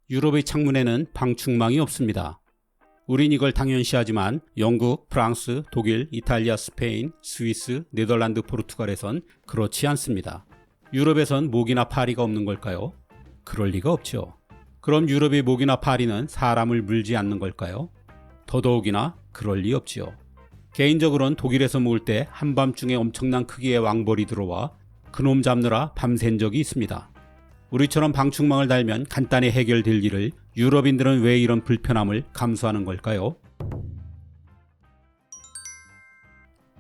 유럽의 창문에는 방충망이 없습니다. 우린 이걸 당연시하지만 영국, 프랑스, 독일, 이탈리아, 스페인, 스위스, 네덜란드, 포르투갈에선 그렇지 않습니다. 유럽에선 모기나 파리가 없는 걸까요? 그럴 리가 없죠. 그럼 유럽의 모기나 파리는 사람을 물지 않는 걸까요? 더더욱이나 그럴 리 없지요. 개인적으로는 독일에서 모을 때 한밤중에 엄청난 크기의 왕벌이 들어와 그놈 잡느라 밤샌 적이 있습니다. 우리처럼 방충망을 달면 간단히 해결될 일을 유럽인들은 왜 이런 불편함을 감수하는 걸까요?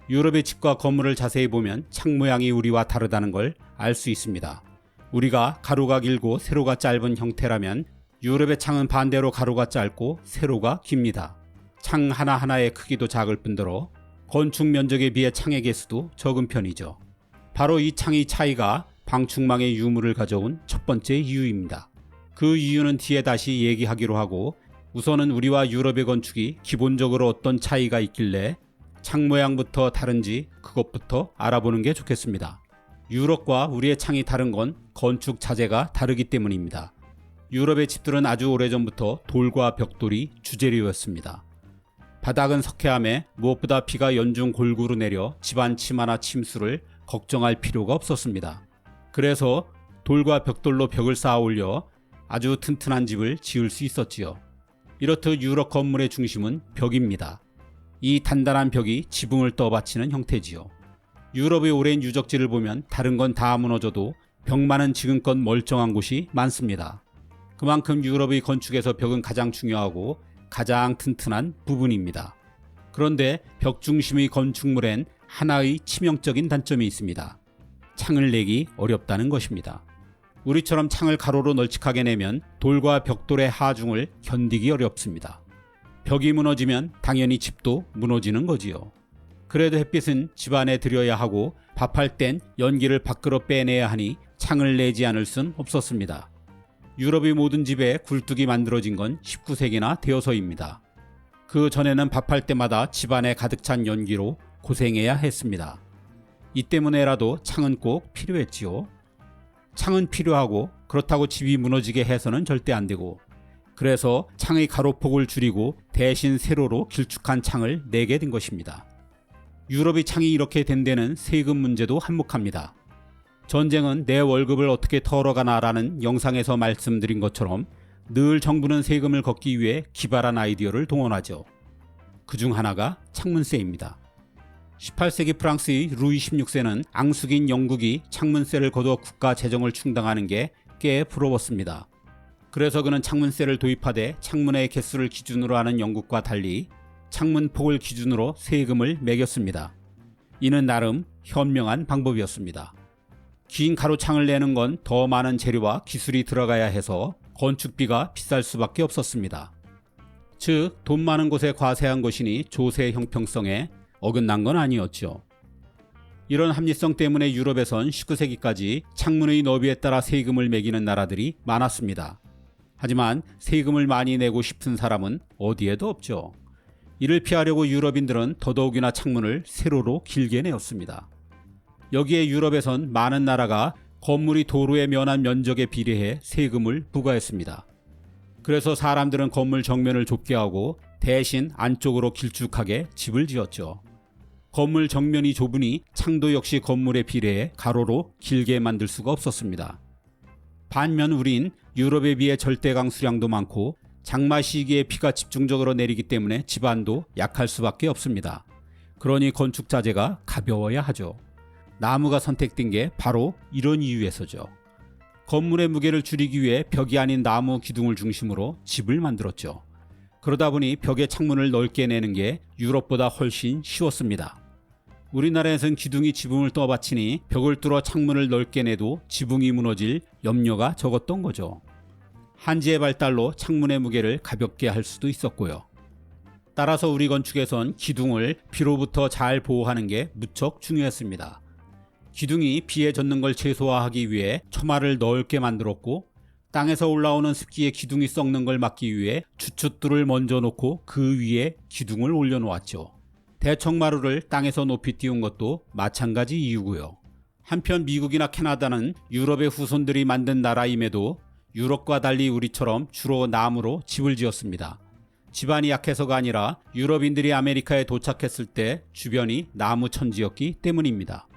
유럽의 집과 건물을 자세히 보면 창 모양이 우리와 다르다는 걸 알 수 있습니다. 우리가 가로가 길고 세로가 짧은 형태라면 유럽의 창은 반대로 가로가 짧고 세로가 깁니다. 창 하나하나의 크기도 작을 뿐더러 건축 면적에 비해 창의 개수도 적은 편이죠. 바로 이 창의 차이가 방충망의 유무를 가져온 첫 번째 이유입니다. 그 이유는 뒤에 다시 얘기하기로 하고 우선은 우리와 유럽의 건축이 기본적으로 어떤 차이가 있길래 창 모양부터 다른지 그것부터 알아보는 게 좋겠습니다. 유럽과 우리의 창이 다른 건 건축 자재가 다르기 때문입니다. 유럽의 집들은 아주 오래전부터 돌과 벽돌이 주재료였습니다. 바닥은 석회암에 무엇보다 비가 연중 골고루 내려 집안 침하나 침수를 걱정할 필요가 없었습니다. 그래서 돌과 벽돌로 벽을 쌓아 올려 아주 튼튼한 집을 지을 수 있었지요. 이렇듯 유럽 건물의 중심은 벽입니다. 이 단단한 벽이 지붕을 떠받치는 형태지요. 유럽의 오랜 유적지를 보면 다른 건 다 무너져도 벽만은 지금껏 멀쩡한 곳이 많습니다. 그만큼 유럽의 건축에서 벽은 가장 중요하고 가장 튼튼한 부분입니다. 그런데 벽 중심의 건축물엔 하나의 치명적인 단점이 있습니다. 창을 내기 어렵다는 것입니다. 우리처럼 창을 가로로 널찍하게 내면 돌과 벽돌의 하중을 견디기 어렵습니다. 벽이 무너지면 당연히 집도 무너지는 거지요. 그래도 햇빛은 집 안에 들여야 하고 밥할 땐 연기를 밖으로 빼내야 하니 창을 내지 않을 순 없었습니다. 유럽의 모든 집에 굴뚝이 만들어진 건 19세기나 되어서입니다. 그 전에는 밥할 때마다 집안에 가득 찬 연기로 고생해야 했습니다. 이 때문에라도 창은 꼭 필요했지요. 창은 필요하고 그렇다고 집이 무너지게 해서는 절대 안 되고 그래서 창의 가로폭을 줄이고 대신 세로로 길쭉한 창을 내게 된 것입니다. 유럽의 창이 이렇게 된 데는 세금 문제도 한몫합니다. 전쟁은 내 월급을 어떻게 털어가나라는 영상에서 말씀드린 것처럼 늘 정부는 세금을 걷기 위해 기발한 아이디어를 동원하죠. 그중 하나가 창문세입니다. 18세기 프랑스의 루이 16세는 앙숙인 영국이 창문세를 걷어 국가 재정을 충당하는 게 꽤 부러웠습니다. 그래서 그는 창문세를 도입하되 창문의 개수를 기준으로 하는 영국과 달리 창문폭을 기준으로 세금을 매겼습니다. 이는 나름 현명한 방법이었습니다. 긴 가로창을 내는 건 더 많은 재료와 기술이 들어가야 해서 건축비가 비쌀 수밖에 없었습니다. 즉, 돈 많은 곳에 과세한 것이니 조세 형평성에 어긋난 건 아니었죠. 이런 합리성 때문에 유럽에선 19세기까지 창문의 너비에 따라 세금을 매기는 나라들이 많았습니다. 하지만 세금을 많이 내고 싶은 사람은 어디에도 없죠. 이를 피하려고 유럽인들은 더더욱이나 창문을 세로로 길게 내었습니다. 여기에 유럽에선 많은 나라가 건물이 도로에 면한 면적에 비례해 세금을 부과했습니다. 그래서 사람들은 건물 정면을 좁게 하고 대신 안쪽으로 길쭉하게 집을 지었죠. 건물 정면이 좁으니 창도 역시 건물에 비례해 가로로 길게 만들 수가 없었습니다. 반면 우린 유럽에 비해 절대 강수량도 많고 장마 시기에 비가 집중적으로 내리기 때문에 집안도 약할 수밖에 없습니다. 그러니 건축 자재가 가벼워야 하죠. 나무가 선택된 게 바로 이런 이유에서죠. 건물의 무게를 줄이기 위해 벽이 아닌 나무 기둥을 중심으로 집을 만들었죠. 그러다 보니 벽에 창문을 넓게 내는 게 유럽보다 훨씬 쉬웠습니다. 우리나라에선 기둥이 지붕을 떠받치니 벽을 뚫어 창문을 넓게 내도 지붕이 무너질 염려가 적었던 거죠. 한지의 발달로 창문의 무게를 가볍게 할 수도 있었고요. 따라서 우리 건축에선 기둥을 비로부터 잘 보호하는 게 무척 중요했습니다. 기둥이 비에 젖는 걸 최소화하기 위해 처마를 넓게 만들었고 땅에서 올라오는 습기에 기둥이 썩는 걸 막기 위해 주춧돌을 먼저 놓고 그 위에 기둥을 올려놓았죠. 대청마루를 땅에서 높이 띄운 것도 마찬가지 이유고요. 한편 미국이나 캐나다는 유럽의 후손들이 만든 나라임에도 유럽과 달리 우리처럼 주로 나무로 집을 지었습니다. 집안이 약해서가 아니라 유럽인들이 아메리카에 도착했을 때 주변이 나무 천지였기 때문입니다.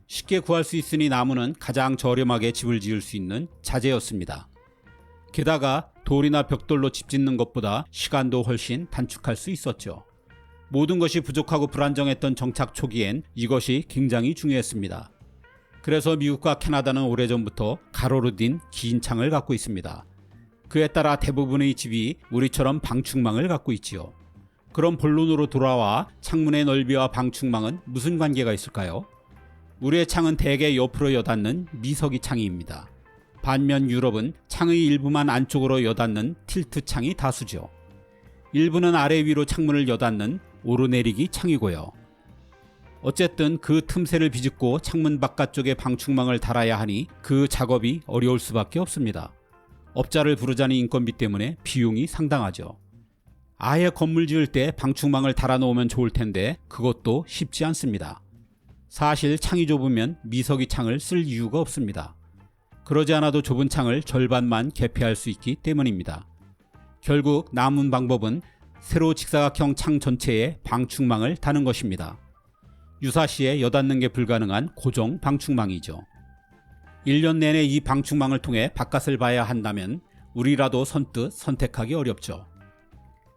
쉽게 구할 수 있으니 나무는 가장 저렴하게 집을 지을 수 있는 자재였습니다. 게다가 돌이나 벽돌로 집 짓는 것보다 시간도 훨씬 단축할 수 있었죠. 모든 것이 부족하고 불안정했던 정착 초기엔 이것이 굉장히 중요했습니다. 그래서 미국과 캐나다는 오래전부터 가로로 된 긴 창을 갖고 있습니다. 그에 따라 대부분의 집이 우리처럼 방충망을 갖고 있지요. 그럼 본론으로 돌아와 창문의 넓이와 방충망은 무슨 관계가 있을까요? 우리의 창은 대개 옆으로 여닫는 미석이 창입니다. 반면 유럽은 창의 일부만 안쪽으로 여닫는 틸트 창이 다수죠. 일부는 아래 위로 창문을 여닫는 오르내리기 창이고요. 어쨌든 그 틈새를 비집고 창문 바깥쪽에 방충망을 달아야 하니 그 작업이 어려울 수밖에 없습니다. 업자를 부르자는 인건비 때문에 비용이 상당하죠. 아예 건물 지을 때 방충망을 달아놓으면 좋을 텐데 그것도 쉽지 않습니다. 사실 창이 좁으면 미석이 창을 쓸 이유가 없습니다. 그러지 않아도 좁은 창을 절반만 개폐할 수 있기 때문입니다. 결국 남은 방법은 세로 직사각형 창 전체에 방충망을 다는 것입니다. 유사시에 여닫는 게 불가능한 고정 방충망이죠. 1년 내내 이 방충망을 통해 바깥을 봐야 한다면 우리라도 선뜻 선택하기 어렵죠.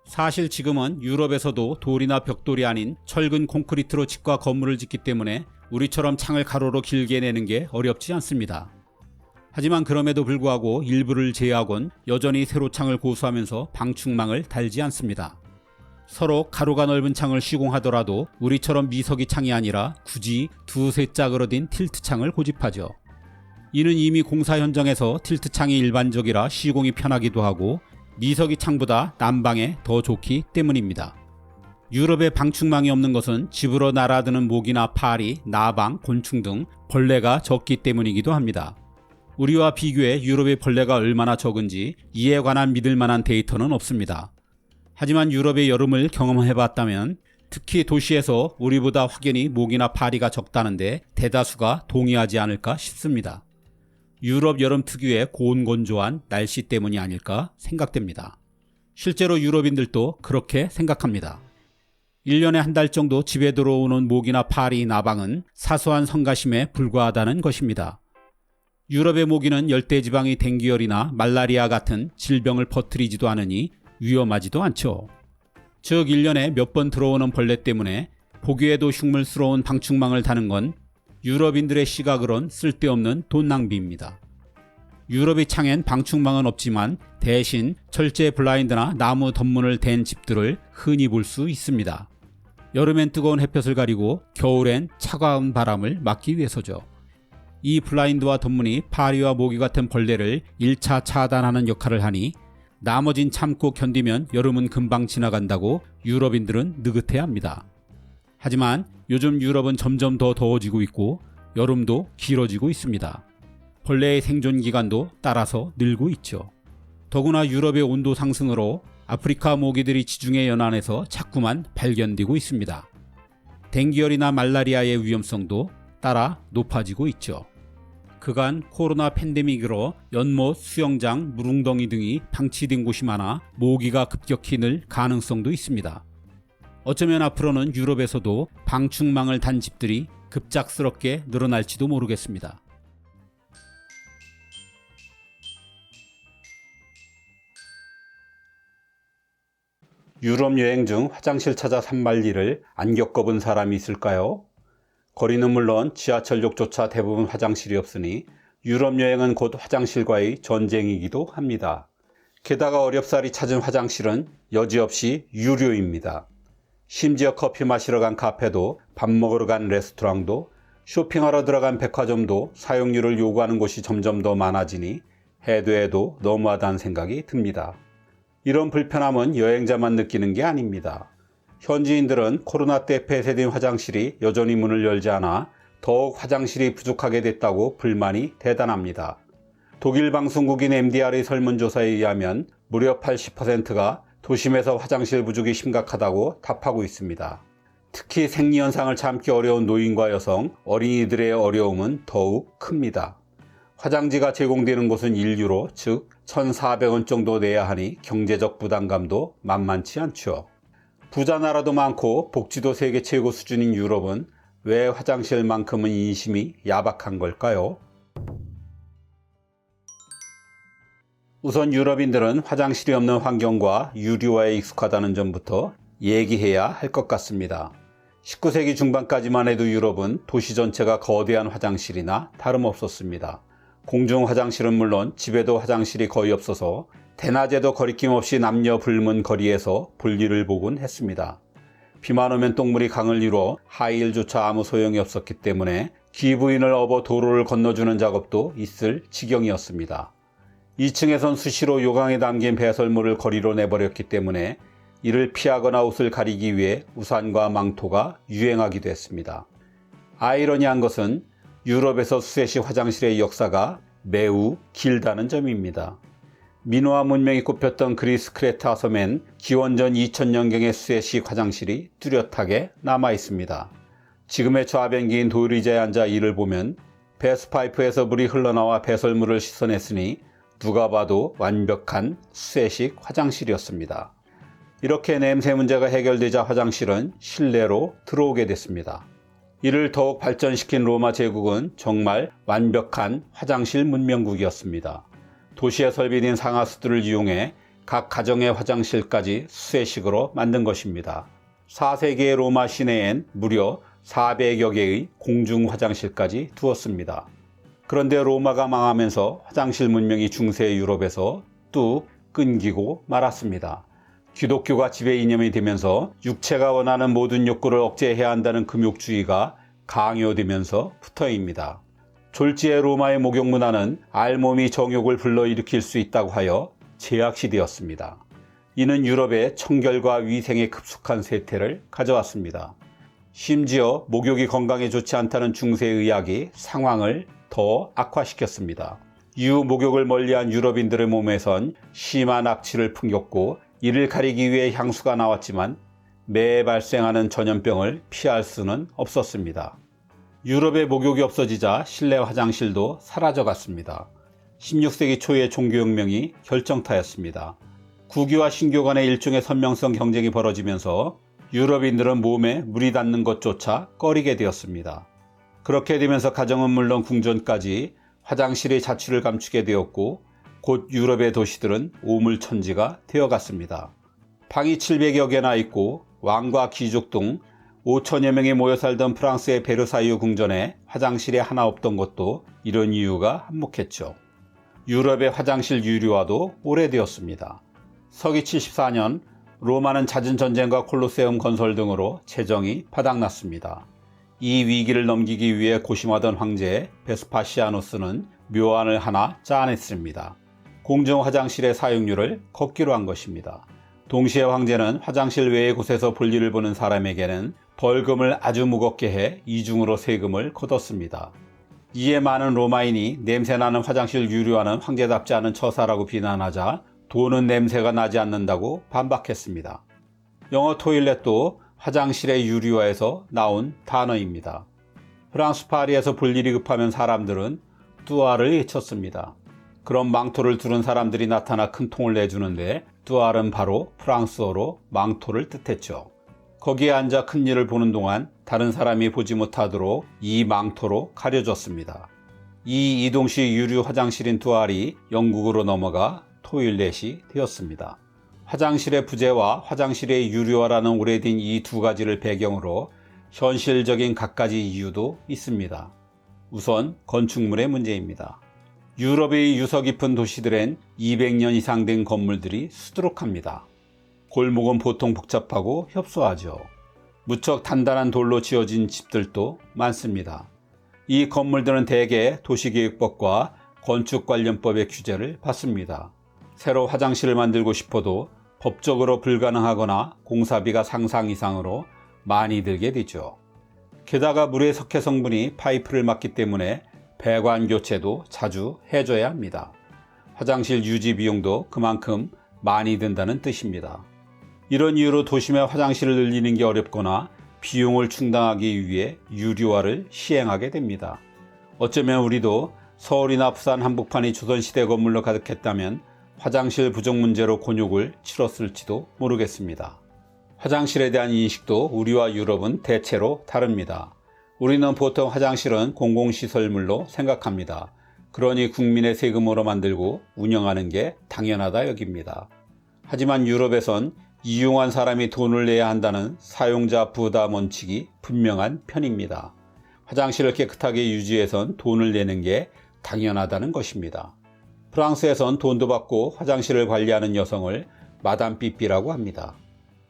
사실 지금은 유럽에서도 돌이나 벽돌이 아닌 철근 콘크리트로 집과 건물을 짓기 때문에 우리처럼 창을 가로로 길게 내는 게 어렵지 않습니다. 하지만 그럼에도 불구하고 일부를 제외하곤 여전히 세로창을 고수하면서 방충망을 달지 않습니다. 서로 가로가 넓은 창을 시공하더라도 우리처럼 미석이 창이 아니라 굳이 두세 짝으로 된 틸트 창을 고집하죠. 이는 이미 공사 현장에서 틸트 창이 일반적이라 시공이 편하기도 하고 미석이 창보다 난방에 더 좋기 때문입니다. 유럽에 방충망이 없는 것은 집으로 날아드는 모기나 파리, 나방, 곤충 등 벌레가 적기 때문이기도 합니다. 우리와 비교해 유럽의 벌레가 얼마나 적은지 이에 관한 믿을 만한 데이터는 없습니다. 하지만 유럽의 여름을 경험해봤다면 특히 도시에서 우리보다 확연히 모기나 파리가 적다는데 대다수가 동의하지 않을까 싶습니다. 유럽 여름 특유의 고온건조한 날씨 때문이 아닐까 생각됩니다. 실제로 유럽인들도 그렇게 생각합니다. 1년에 한 달 정도 집에 들어오는 모기나 파리, 나방은 사소한 성가심에 불과하다는 것입니다. 유럽의 모기는 열대지방의 댕기열이나 말라리아 같은 질병을 퍼뜨리지도 않으니 위험하지도 않죠. 즉 1년에 몇 번 들어오는 벌레 때문에 보기에도 흉물스러운 방충망을 다는 건 유럽인들의 시각으론 쓸데없는 돈 낭비입니다. 유럽의 창엔 방충망은 없지만 대신 철제 블라인드나 나무 덧문을 댄 집들을 흔히 볼 수 있습니다. 여름엔 뜨거운 햇볕을 가리고 겨울엔 차가운 바람을 막기 위해서죠. 이 블라인드와 덧문이 파리와 모기 같은 벌레를 1차 차단하는 역할을 하니 나머진 참고 견디면 여름은 금방 지나간다고 유럽인들은 느긋해합니다. 하지만 요즘 유럽은 점점 더 더워지고 있고 여름도 길어지고 있습니다. 벌레의 생존 기간도 따라서 늘고 있죠. 더구나 유럽의 온도 상승으로 아프리카 모기들이 지중해 연안에서 자꾸만 발견되고 있습니다. 댕기열이나 말라리아의 위험성도 따라 높아지고 있죠. 그간 코로나 팬데믹으로 연못, 수영장, 물웅덩이 등이 방치된 곳이 많아 모기가 급격히 늘 가능성도 있습니다. 어쩌면 앞으로는 유럽에서도 방충망을 단 집들이 급작스럽게 늘어날지도 모르겠습니다. 유럽 여행 중 화장실 찾아 산말리를 안 겪어본 사람이 있을까요? 거리는 물론 지하철역조차 대부분 화장실이 없으니 유럽 여행은 곧 화장실과의 전쟁이기도 합니다. 게다가 어렵사리 찾은 화장실은 여지없이 유료입니다. 심지어 커피 마시러 간 카페도 밥 먹으러 간 레스토랑도 쇼핑하러 들어간 백화점도 사용료를 요구하는 곳이 점점 더 많아지니 해도 너무하다는 생각이 듭니다. 이런 불편함은 여행자만 느끼는 게 아닙니다. 현지인들은 코로나 때 폐쇄된 화장실이 여전히 문을 열지 않아 더욱 화장실이 부족하게 됐다고 불만이 대단합니다. 독일 방송국인 MDR의 설문조사에 의하면 무려 80%가 도심에서 화장실 부족이 심각하다고 답하고 있습니다. 특히 생리현상을 참기 어려운 노인과 여성, 어린이들의 어려움은 더욱 큽니다. 화장지가 제공되는 곳은 1유로, 즉 1,400원 정도 내야 하니 경제적 부담감도 만만치 않죠. 부자 나라도 많고 복지도 세계 최고 수준인 유럽은 왜 화장실만큼은 인심이 야박한 걸까요? 우선 유럽인들은 화장실이 없는 환경과 유리화에 익숙하다는 점부터 얘기해야 할 것 같습니다. 19세기 중반까지만 해도 유럽은 도시 전체가 거대한 화장실이나 다름없었습니다. 공중 화장실은 물론 집에도 화장실이 거의 없어서 대낮에도 거리낌 없이 남녀 불문 거리에서 볼일을 보곤 했습니다. 비만 오면 똥물이 강을 이루어 하이힐조차 아무 소용이 없었기 때문에 기부인을 업어 도로를 건너주는 작업도 있을 지경이었습니다. 2층에선 수시로 요강에 담긴 배설물을 거리로 내버렸기 때문에 이를 피하거나 옷을 가리기 위해 우산과 망토가 유행하기도 했습니다. 아이러니한 것은 유럽에서 수세식 화장실의 역사가 매우 길다는 점입니다. 민호화 문명이 꼽혔던 그리스 크레타 섬엔 기원전 2000년경의 수세식 화장실이 뚜렷하게 남아 있습니다. 지금의 좌변기인 돌 의자에 앉아 이를 보면 배수파이프에서 물이 흘러나와 배설물을 씻어냈으니 누가 봐도 완벽한 수세식 화장실이었습니다. 이렇게 냄새 문제가 해결되자 화장실은 실내로 들어오게 됐습니다. 이를 더욱 발전시킨 로마 제국은 정말 완벽한 화장실 문명국이었습니다. 도시에 설비된 상하수들을 이용해 각 가정의 화장실까지 수세식으로 만든 것입니다. 4세기의 로마 시내엔 무려 400여 개의 공중 화장실까지 두었습니다. 그런데 로마가 망하면서 화장실 문명이 중세 유럽에서 뚝 끊기고 말았습니다. 기독교가 지배 이념이 되면서 육체가 원하는 모든 욕구를 억제해야 한다는 금욕주의가 강요되면서부터입니다. 졸지의 로마의 목욕 문화는 알몸이 정욕을 불러일으킬 수 있다고 하여 제약시되었습니다. 이는 유럽의 청결과 위생에 급속한 쇠퇴를 가져왔습니다. 심지어 목욕이 건강에 좋지 않다는 중세의학이 상황을 더 악화시켰습니다. 이후 목욕을 멀리한 유럽인들의 몸에선 심한 악취를 풍겼고 이를 가리기 위해 향수가 나왔지만 매해 발생하는 전염병을 피할 수는 없었습니다. 유럽의 목욕이 없어지자 실내 화장실도 사라져갔습니다. 16세기 초의 종교혁명이 결정타였습니다. 구교와 신교 간의 일종의 선명성 경쟁이 벌어지면서 유럽인들은 몸에 물이 닿는 것조차 꺼리게 되었습니다. 그렇게 되면서 가정은 물론 궁전까지 화장실의 자취를 감추게 되었고 곧 유럽의 도시들은 오물천지가 되어갔습니다. 방이 700여 개나 있고 왕과 귀족 등 5천여 명이 모여 살던 프랑스의 베르사유 궁전에 화장실이 하나 없던 것도 이런 이유가 한몫했죠. 유럽의 화장실 유리화도 오래되었습니다. 서기 74년 로마는 잦은 전쟁과 콜로세움 건설 등으로 재정이 바닥났습니다. 이 위기를 넘기기 위해 고심하던 황제 베스파시아누스는 묘안을 하나 짜냈습니다. 공중 화장실의 사용료를 걷기로 한 것입니다. 동시에 황제는 화장실 외의 곳에서 볼일을 보는 사람에게는 벌금을 아주 무겁게 해 이중으로 세금을 걷었습니다. 이에 많은 로마인이 냄새나는 화장실 유리화는 황제답지 않은 처사라고 비난하자 돈은 냄새가 나지 않는다고 반박했습니다. 영어 토일렛도 화장실의 유리화에서 나온 단어입니다. 프랑스 파리에서 볼일이 급하면 사람들은 뚜아를 외쳤습니다. 그럼 망토를 두른 사람들이 나타나 큰 통을 내주는데 뚜알은 바로 프랑스어로 망토를 뜻했죠. 거기에 앉아 큰 일을 보는 동안 다른 사람이 보지 못하도록 이 망토로 가려졌습니다. 이 이동식 유류 화장실인 뚜알이 영국으로 넘어가 토일렛이 되었습니다. 화장실의 부재와 화장실의 유료화라는 오래된 이 두 가지를 배경으로 현실적인 갖가지 이유도 있습니다. 우선 건축물의 문제입니다. 유럽의 유서 깊은 도시들엔 200년 이상 된 건물들이 수두룩합니다. 골목은 보통 복잡하고 협소하죠. 무척 단단한 돌로 지어진 집들도 많습니다. 이 건물들은 대개 도시계획법과 건축관련법의 규제를 받습니다. 새로 화장실을 만들고 싶어도 법적으로 불가능하거나 공사비가 상상 이상으로 많이 들게 되죠. 게다가 물의 석회 성분이 파이프를 막기 때문에 배관 교체도 자주 해줘야 합니다. 화장실 유지 비용도 그만큼 많이 든다는 뜻입니다. 이런 이유로 도심의 화장실을 늘리는 게 어렵거나 비용을 충당하기 위해 유리화를 시행하게 됩니다. 어쩌면 우리도 서울이나 부산 한복판이 조선시대 건물로 가득했다면 화장실 부족 문제로 곤욕을 치렀을지도 모르겠습니다. 화장실에 대한 인식도 우리와 유럽은 대체로 다릅니다. 우리는 보통 화장실은 공공시설물로 생각합니다. 그러니 국민의 세금으로 만들고 운영하는 게 당연하다 여깁니다. 하지만 유럽에선 이용한 사람이 돈을 내야 한다는 사용자 부담 원칙이 분명한 편입니다. 화장실을 깨끗하게 유지해선 돈을 내는 게 당연하다는 것입니다. 프랑스에선 돈도 받고 화장실을 관리하는 여성을 마담 삐삐라고 합니다.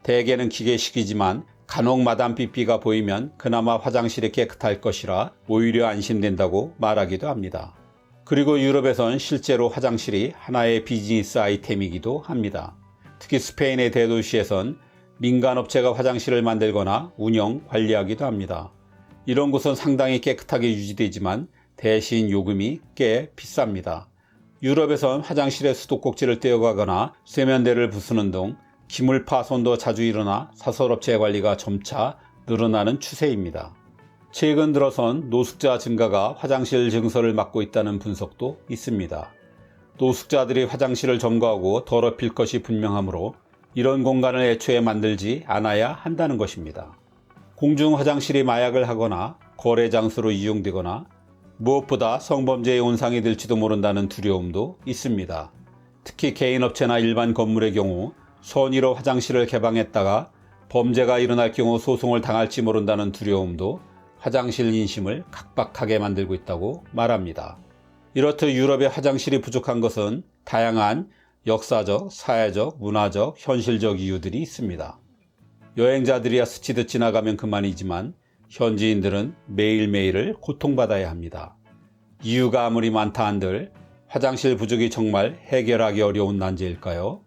대개는 기계식이지만 간혹 마담 삐삐가 보이면 그나마 화장실이 깨끗할 것이라 오히려 안심된다고 말하기도 합니다. 그리고 유럽에선 실제로 화장실이 하나의 비즈니스 아이템이기도 합니다. 특히 스페인의 대도시에선 민간업체가 화장실을 만들거나 운영, 관리하기도 합니다. 이런 곳은 상당히 깨끗하게 유지되지만 대신 요금이 꽤 비쌉니다. 유럽에선 화장실에 수도꼭지를 떼어가거나 세면대를 부수는 등 기물 파손도 자주 일어나 사설업체 관리가 점차 늘어나는 추세입니다. 최근 들어선 노숙자 증가가 화장실 증서를 막고 있다는 분석도 있습니다. 노숙자들이 화장실을 점거하고 더럽힐 것이 분명하므로 이런 공간을 애초에 만들지 않아야 한다는 것입니다. 공중 화장실이 마약을 하거나 거래 장소로 이용되거나 무엇보다 성범죄의 온상이 될지도 모른다는 두려움도 있습니다. 특히 개인업체나 일반 건물의 경우 선의로 화장실을 개방했다가 범죄가 일어날 경우 소송을 당할지 모른다는 두려움도 화장실 인심을 각박하게 만들고 있다고 말합니다. 이렇듯 유럽의 화장실이 부족한 것은 다양한 역사적, 사회적, 문화적, 현실적 이유들이 있습니다. 여행자들이야 스치듯 지나가면 그만이지만 현지인들은 매일매일을 고통받아야 합니다. 이유가 아무리 많다 한들 화장실 부족이 정말 해결하기 어려운 난제일까요?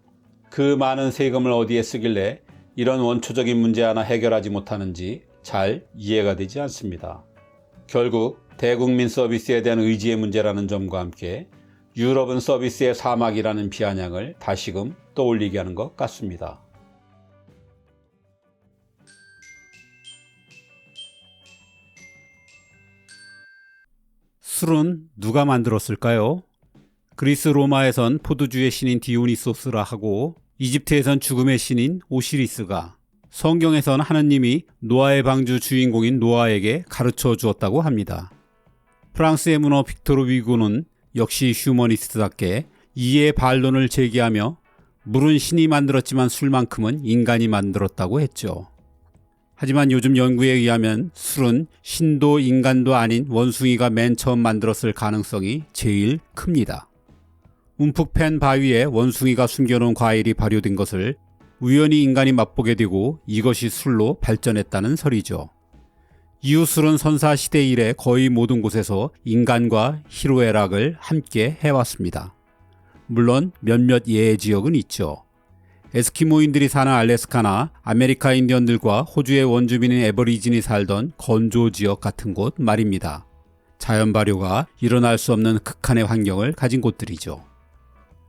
그 많은 세금을 어디에 쓰길래 이런 원초적인 문제 하나 해결하지 못하는지 잘 이해가 되지 않습니다. 결국 대국민 서비스에 대한 의지의 문제라는 점과 함께 유럽은 서비스의 사막이라는 비아냥을 다시금 떠올리게 하는 것 같습니다. 술은 누가 만들었을까요? 그리스 로마에선 포도주의 신인 디오니소스라 하고 이집트에선 죽음의 신인 오시리스가, 성경에선 하느님이 노아의 방주 주인공인 노아에게 가르쳐 주었다고 합니다. 프랑스의 문어 빅토르 위고는 역시 휴머니스트답게 이의 반론을 제기하며 물은 신이 만들었지만 술만큼은 인간이 만들었다고 했죠. 하지만 요즘 연구에 의하면 술은 신도 인간도 아닌 원숭이가 맨 처음 만들었을 가능성이 제일 큽니다. 움푹 팬 바위에 원숭이가 숨겨놓은 과일이 발효된 것을 우연히 인간이 맛보게 되고 이것이 술로 발전했다는 설이죠. 이후 술은 선사시대 이래 거의 모든 곳에서 인간과 희로애락을 함께 해왔습니다. 물론 몇몇 예외 지역은 있죠. 에스키모인들이 사는 알래스카나 아메리카 인디언들과 호주의 원주민인 애버리진이 살던 건조 지역 같은 곳 말입니다. 자연 발효가 일어날 수 없는 극한의 환경을 가진 곳들이죠.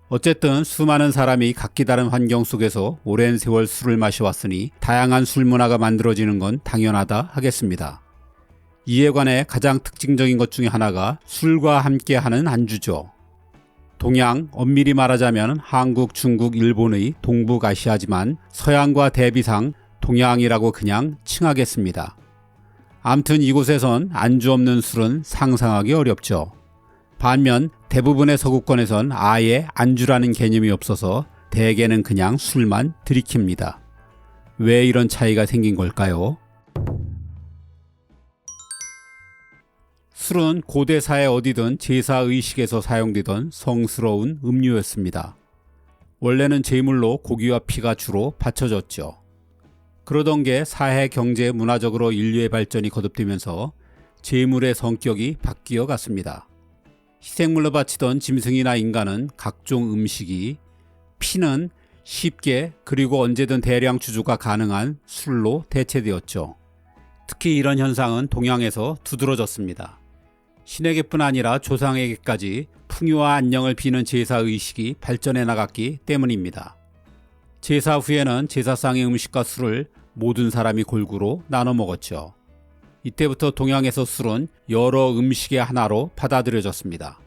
어쨌든 수많은 사람이 각기 다른 환경 속에서 오랜 세월 술을 마셔왔으니 다양한 술 문화가 만들어지는 건 당연하다 하겠습니다. 이에 관해 가장 특징적인 것 중에 하나가 술과 함께하는 안주죠. 동양, 엄밀히 말하자면 한국, 중국, 일본의 동북아시아지만 서양과 대비상 동양이라고 그냥 칭하겠습니다. 암튼 이곳에선 안주 없는 술은 상상하기 어렵죠. 반면 대부분의 서구권에선 아예 안주라는 개념이 없어서 대개는 그냥 술만 들이킵니다. 왜 이런 차이가 생긴 걸까요? 술은 고대 사회 어디든 제사 의식에서 사용되던 성스러운 음료였습니다. 원래는 제물로 고기와 피가 주로 바쳐졌죠. 그러던 게 사회, 경제, 문화적으로 인류의 발전이 거듭되면서 제물의 성격이 바뀌어 갔습니다. 희생물로 바치던 짐승이나 인간은 각종 음식이, 피는 쉽게 그리고 언제든 대량 추조가 가능한 술로 대체되었죠. 특히 이런 현상은 동양에서 두드러졌습니다. 신에게뿐 아니라 조상에게까지 풍요와 안녕을 비는 제사의식이 발전해 나갔기 때문입니다. 제사 후에는 제사상의 음식과 술을 모든 사람이 골고루 나눠 먹었죠. 이때부터 동양에서 술은 여러 음식의 하나로 받아들여졌습니다.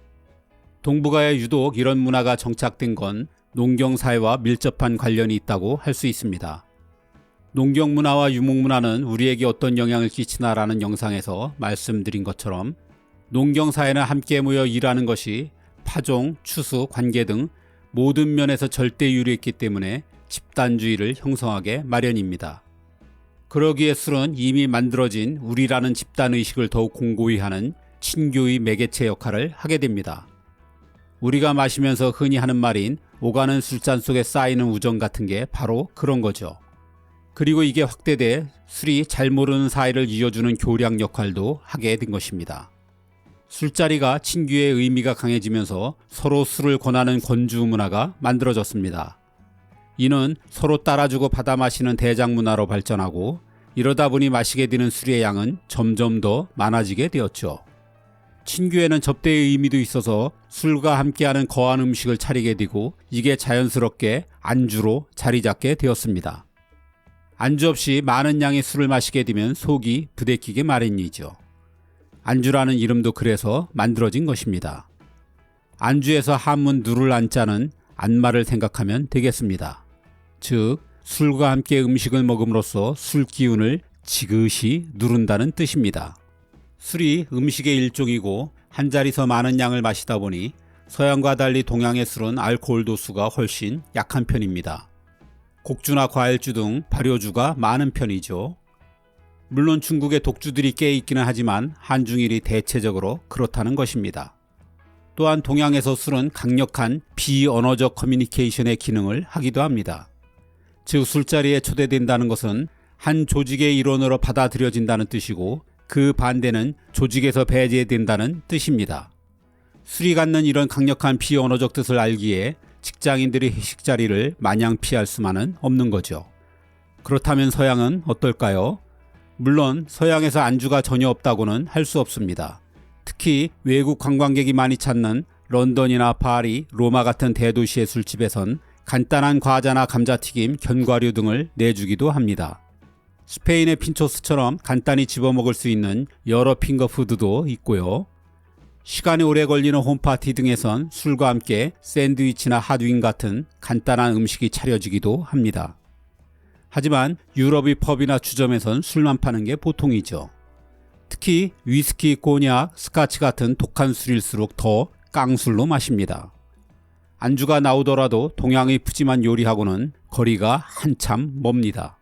동북아에 유독 이런 문화가 정착된 건 농경사회와 밀접한 관련이 있다고 할 수 있습니다. 농경문화와 유목문화는 우리에게 어떤 영향을 끼치나라는 영상에서 말씀드린 것처럼 농경사회는 함께 모여 일하는 것이 파종, 추수, 관계 등 모든 면에서 절대 유리했기 때문에 집단주의를 형성하게 마련입니다. 그러기에 술은 이미 만들어진 우리라는 집단의식을 더욱 공고히 하는 친교의 매개체 역할을 하게 됩니다. 우리가 마시면서 흔히 하는 말인 오가는 술잔 속에 쌓이는 우정 같은 게 바로 그런 거죠. 그리고 이게 확대돼 술이 잘 모르는 사이를 이어주는 교량 역할도 하게 된 것입니다. 술자리가 친교의 의미가 강해지면서 서로 술을 권하는 권주 문화가 만들어졌습니다. 이는 서로 따라주고 받아 마시는 대장 문화로 발전하고 이러다 보니 마시게 되는 술의 양은 점점 더 많아지게 되었죠. 친교에는 접대의 의미도 있어서 술과 함께하는 거한 음식을 차리게 되고 이게 자연스럽게 안주로 자리 잡게 되었습니다. 안주 없이 많은 양의 술을 마시게 되면 속이 부대끼게 마련이죠. 안주라는 이름도 그래서 만들어진 것입니다. 안주에서 한문 누를 안자는 안마를 생각하면 되겠습니다. 즉 술과 함께 음식을 먹음으로써 술 기운을 지그시 누른다는 뜻입니다. 술이 음식의 일종이고 한자리서 많은 양을 마시다 보니 서양과 달리 동양의 술은 알코올 도수가 훨씬 약한 편입니다. 곡주나 과일주 등 발효주가 많은 편이죠. 물론 중국의 독주들이 꽤 있기는 하지만 한중일이 대체적으로 그렇다는 것입니다. 또한 동양에서 술은 강력한 비언어적 커뮤니케이션의 기능을 하기도 합니다. 즉 술자리에 초대된다는 것은 한 조직의 일원으로 받아들여진다는 뜻이고 그 반대는 조직에서 배제된다는 뜻입니다. 술이 갖는 이런 강력한 비언어적 뜻을 알기에 직장인들의 회식 자리를 마냥 피할 수만은 없는 거죠. 그렇다면 서양은 어떨까요? 물론 서양에서 안주가 전혀 없다고는 할 수 없습니다. 특히 외국 관광객이 많이 찾는 런던이나 파리, 로마 같은 대도시의 술집에선 간단한 과자나 감자튀김, 견과류 등을 내주기도 합니다. 스페인의 핀초스처럼 간단히 집어먹을 수 있는 여러 핑거푸드도 있고요. 시간이 오래 걸리는 홈파티 등에선 술과 함께 샌드위치나 핫윙 같은 간단한 음식이 차려지기도 합니다. 하지만 유럽의 펍이나 주점에선 술만 파는 게 보통이죠. 특히 위스키, 꼬냑, 스카치 같은 독한 술일수록 더 깡술로 마십니다. 안주가 나오더라도 동양의 푸짐한 요리하고는 거리가 한참 멉니다.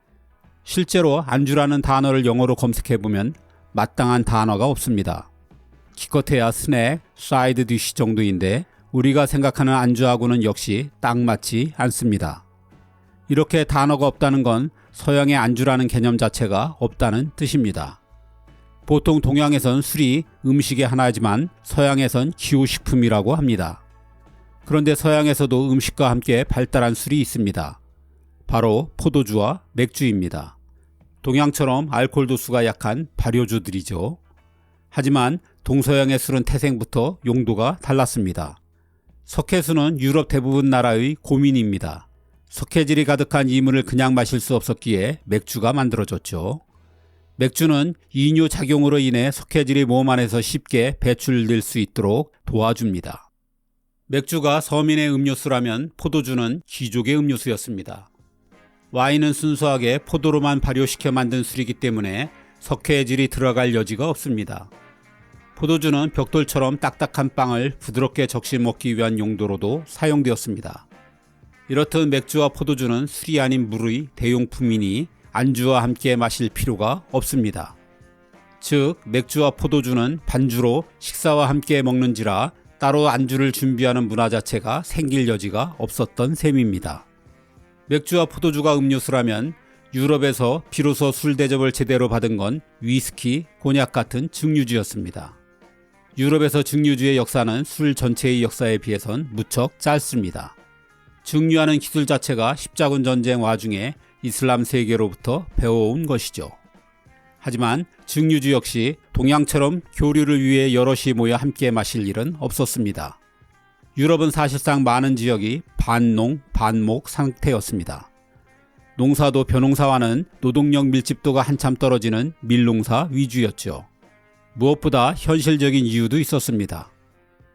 실제로 안주라는 단어를 영어로 검색해보면 마땅한 단어가 없습니다. 기껏해야 스낵, 사이드 디쉬 정도인데 우리가 생각하는 안주하고는 역시 딱 맞지 않습니다. 이렇게 단어가 없다는 건 서양의 안주라는 개념 자체가 없다는 뜻입니다. 보통 동양에선 술이 음식의 하나지만 서양에선 기호식품이라고 합니다. 그런데 서양에서도 음식과 함께 발달한 술이 있습니다. 바로 포도주와 맥주입니다. 동양처럼 알코올 도수가 약한 발효주들이죠. 하지만 동서양의 술은 태생부터 용도가 달랐습니다. 석회수는 유럽 대부분 나라의 고민입니다. 석회질이 가득한 이물을 그냥 마실 수 없었기에 맥주가 만들어졌죠. 맥주는 이뇨 작용으로 인해 석회질이 몸 안에서 쉽게 배출될 수 있도록 도와줍니다. 맥주가 서민의 음료수라면 포도주는 귀족의 음료수였습니다. 와인은 순수하게 포도로만 발효시켜 만든 술이기 때문에 석회질이 들어갈 여지가 없습니다. 포도주는 벽돌처럼 딱딱한 빵을 부드럽게 적시 먹기 위한 용도로도 사용되었습니다. 이렇듯 맥주와 포도주는 술이 아닌 물의 대용품이니 안주와 함께 마실 필요가 없습니다. 즉 맥주와 포도주는 반주로 식사와 함께 먹는지라 따로 안주를 준비하는 문화 자체가 생길 여지가 없었던 셈입니다. 맥주와 포도주가 음료수라면 유럽에서 비로소 술 대접을 제대로 받은 건 위스키, 꼬냑 같은 증류주였습니다. 유럽에서 증류주의 역사는 술 전체의 역사에 비해선 무척 짧습니다. 증류하는 기술 자체가 십자군 전쟁 와중에 이슬람 세계로부터 배워온 것이죠. 하지만 증류주 역시 동양처럼 교류를 위해 여럿이 모여 함께 마실 일은 없었습니다. 유럽은 사실상 많은 지역이 반농, 반목 상태였습니다. 농사도 벼농사와는 노동력 밀집도가 한참 떨어지는 밀농사 위주였죠. 무엇보다 현실적인 이유도 있었습니다.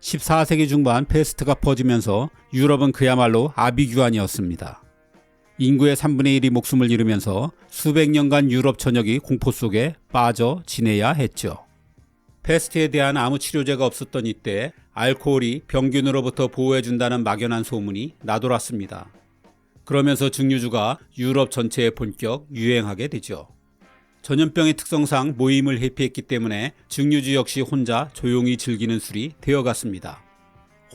14세기 중반 패스트가 퍼지면서 유럽은 그야말로 아비규환이었습니다. 인구의 3분의 1이 목숨을 잃으면서 수백 년간 유럽 전역이 공포 속에 빠져 지내야 했죠. 패스트에 대한 아무 치료제가 없었던 이때 알코올이 병균으로부터 보호해준다는 막연한 소문이 나돌았습니다. 그러면서 증류주가 유럽 전체에 본격 유행하게 되죠. 전염병의 특성상 모임을 회피했기 때문에 증류주 역시 혼자 조용히 즐기는 술이 되어갔습니다.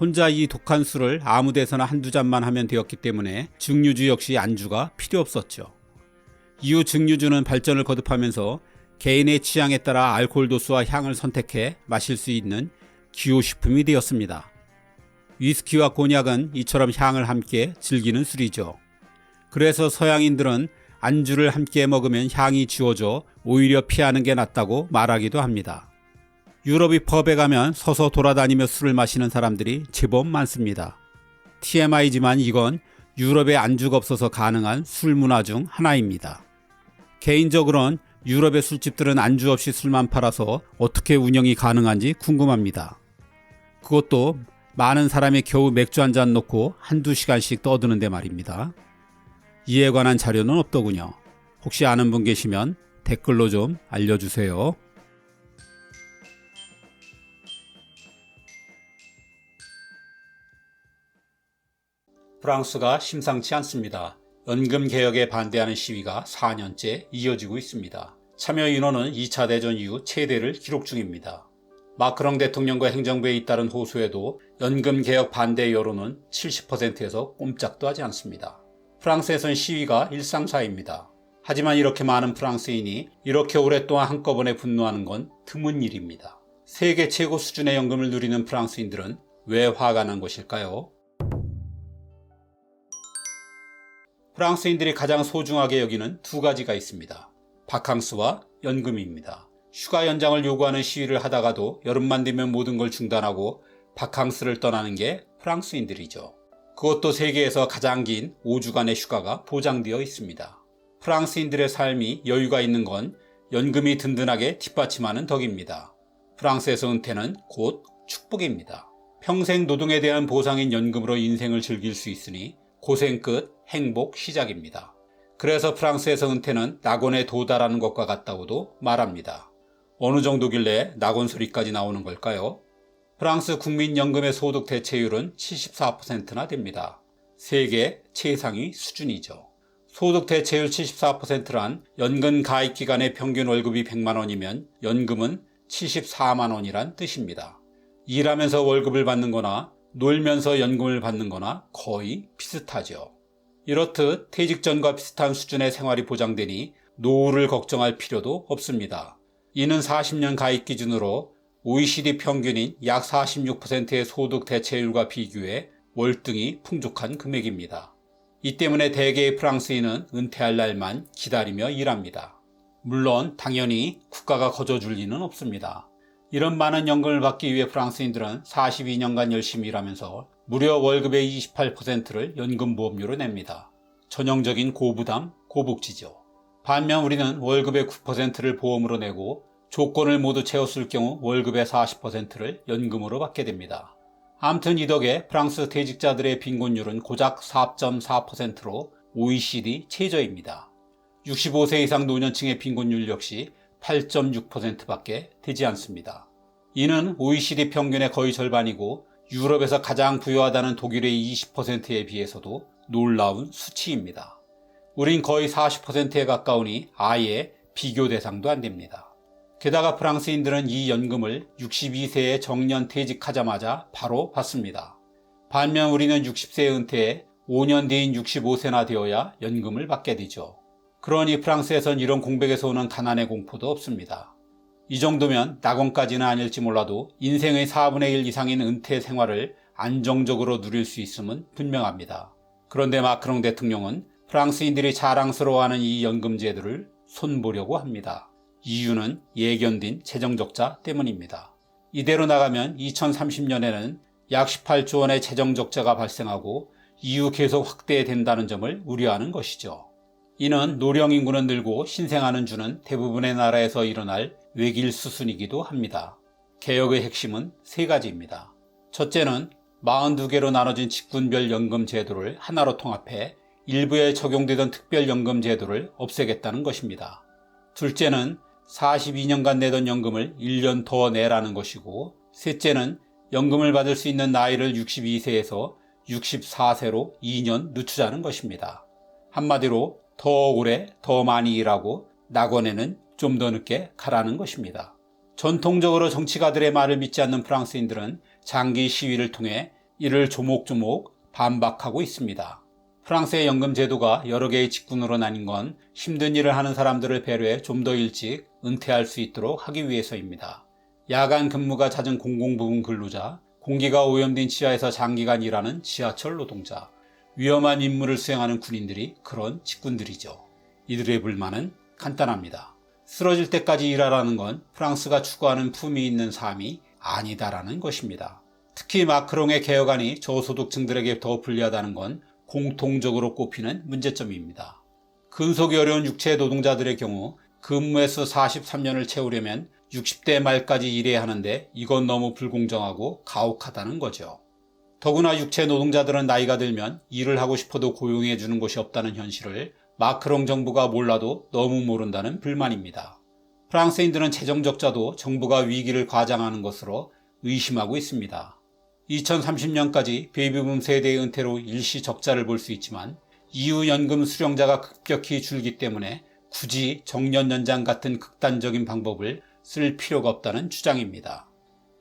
혼자 이 독한 술을 아무 데서나 한두 잔만 하면 되었기 때문에 증류주 역시 안주가 필요 없었죠. 이후 증류주는 발전을 거듭하면서 개인의 취향에 따라 알코올 도수와 향을 선택해 마실 수 있는 기호식품이 되었습니다. 위스키와 곤약은 이처럼 향을 함께 즐기는 술이죠. 그래서 서양인들은 안주를 함께 먹으면 향이 지워져 오히려 피하는 게 낫다고 말하기도 합니다. 유럽이 펍에 가면 서서 돌아다니며 술을 마시는 사람들이 제법 많습니다. TMI지만 이건 유럽에 안주가 없어서 가능한 술 문화 중 하나입니다. 개인적으로는 유럽의 술집들은 안주 없이 술만 팔아서 어떻게 운영이 가능한지 궁금합니다. 그것도 많은 사람이 겨우 맥주 한 잔 놓고 한두 시간씩 떠드는데 말입니다. 이에 관한 자료는 없더군요. 혹시 아는 분 계시면 댓글로 좀 알려주세요. 프랑스가 심상치 않습니다. 연금 개혁에 반대하는 시위가 4년째 이어지고 있습니다. 참여 인원은 2차 대전 이후 최대를 기록 중입니다. 마크롱 대통령과 행정부에 잇따른 호소에도 연금 개혁 반대 여론은 70%에서 꼼짝도 하지 않습니다. 프랑스에선 시위가 일상사입니다. 하지만 이렇게 많은 프랑스인이 이렇게 오랫동안 한꺼번에 분노하는 건 드문 일입니다. 세계 최고 수준의 연금을 누리는 프랑스인들은 왜 화가 난 것일까요? 프랑스인들이 가장 소중하게 여기는 두 가지가 있습니다. 바캉스와 연금입니다. 휴가 연장을 요구하는 시위를 하다가도 여름만 되면 모든 걸 중단하고 바캉스를 떠나는 게 프랑스인들이죠. 그것도 세계에서 가장 긴 5주간의 휴가가 보장되어 있습니다. 프랑스인들의 삶이 여유가 있는 건 연금이 든든하게 뒷받침하는 덕입니다. 프랑스에서 은퇴는 곧 축복입니다. 평생 노동에 대한 보상인 연금으로 인생을 즐길 수 있으니 고생 끝 행복 시작입니다. 그래서 프랑스에서 은퇴는 낙원에 도달하는 것과 같다고도 말합니다. 어느 정도길래 낙원 소리까지 나오는 걸까요? 프랑스 국민연금의 소득 대체율은 74%나 됩니다. 세계 최상위 수준이죠. 소득 대체율 74%란 연금 가입 기간의 평균 월급이 100만 원이면 연금은 74만 원이란 뜻입니다. 일하면서 월급을 받는 거나 놀면서 연금을 받는 거나 거의 비슷하죠. 이렇듯 퇴직 전과 비슷한 수준의 생활이 보장되니 노후를 걱정할 필요도 없습니다. 이는 40년 가입 기준으로 OECD 평균인 약 46%의 소득 대체율과 비교해 월등히 풍족한 금액입니다. 이 때문에 대개의 프랑스인은 은퇴할 날만 기다리며 일합니다. 물론 당연히 국가가 거저줄 리는 없습니다. 이런 많은 연금을 받기 위해 프랑스인들은 42년간 열심히 일하면서 무려 월급의 28%를 연금보험료로 냅니다. 전형적인 고부담, 고복지죠. 반면 우리는 월급의 9%를 보험으로 내고 조건을 모두 채웠을 경우 월급의 40%를 연금으로 받게 됩니다. 아무튼 이 덕에 프랑스 퇴직자들의 빈곤율은 고작 4.4%로 OECD 최저입니다. 65세 이상 노년층의 빈곤율 역시 8.6%밖에 되지 않습니다. 이는 OECD 평균의 거의 절반이고 유럽에서 가장 부유하다는 독일의 20%에 비해서도 놀라운 수치입니다. 우린 거의 40%에 가까우니 아예 비교 대상도 안 됩니다. 게다가 프랑스인들은 이 연금을 62세에 정년 퇴직하자마자 바로 받습니다. 반면 우리는 60세에 은퇴해 5년 뒤인 65세나 되어야 연금을 받게 되죠. 그러니 프랑스에선 이런 공백에서 오는 가난의 공포도 없습니다. 이 정도면 낙원까지는 아닐지 몰라도 인생의 4분의 1 이상인 은퇴 생활을 안정적으로 누릴 수 있음은 분명합니다. 그런데 마크롱 대통령은 프랑스인들이 자랑스러워하는 이 연금 제도를 손보려고 합니다. 이유는 예견된 재정 적자 때문입니다. 이대로 나가면 2030년에는 약 18조 원의 재정 적자가 발생하고 이후 계속 확대된다는 점을 우려하는 것이죠. 이는 노령 인구는 늘고 신생아는 주는 대부분의 나라에서 일어날 외길 수순이기도 합니다. 개혁의 핵심은 세 가지입니다. 첫째는 42개로 나눠진 직군별 연금 제도를 하나로 통합해 일부에 적용되던 특별연금 제도를 없애겠다는 것입니다. 둘째는 42년간 내던 연금을 1년 더 내라는 것이고, 셋째는 연금을 받을 수 있는 나이를 62세에서 64세로 2년 늦추자는 것입니다. 한마디로 더 오래 더 많이 일하고 낙원에는 좀 더 늦게 가라는 것입니다. 전통적으로 정치가들의 말을 믿지 않는 프랑스인들은 장기 시위를 통해 이를 조목조목 반박하고 있습니다. 프랑스의 연금 제도가 여러 개의 직군으로 나뉜 건 힘든 일을 하는 사람들을 배려해 좀 더 일찍 은퇴할 수 있도록 하기 위해서입니다. 야간 근무가 잦은 공공부문 근로자, 공기가 오염된 지하에서 장기간 일하는 지하철 노동자, 위험한 임무를 수행하는 군인들이 그런 직군들이죠. 이들의 불만은 간단합니다. 쓰러질 때까지 일하라는 건 프랑스가 추구하는 품위 있는 삶이 아니다라는 것입니다. 특히 마크롱의 개혁안이 저소득층들에게 더 불리하다는 건 공통적으로 꼽히는 문제점입니다. 근속이 어려운 육체 노동자들의 경우 근무에서 43년을 채우려면 60대 말까지 일해야 하는데 이건 너무 불공정하고 가혹하다는 거죠. 더구나 육체 노동자들은 나이가 들면 일을 하고 싶어도 고용해 주는 곳이 없다는 현실을 마크롱 정부가 몰라도 너무 모른다는 불만입니다. 프랑스인들은 재정 적자도 정부가 위기를 과장하는 것으로 의심하고 있습니다. 2030년까지 베이비붐 세대의 은퇴로 일시 적자를 볼 수 있지만 이후 연금 수령자가 급격히 줄기 때문에 굳이 정년 연장 같은 극단적인 방법을 쓸 필요가 없다는 주장입니다.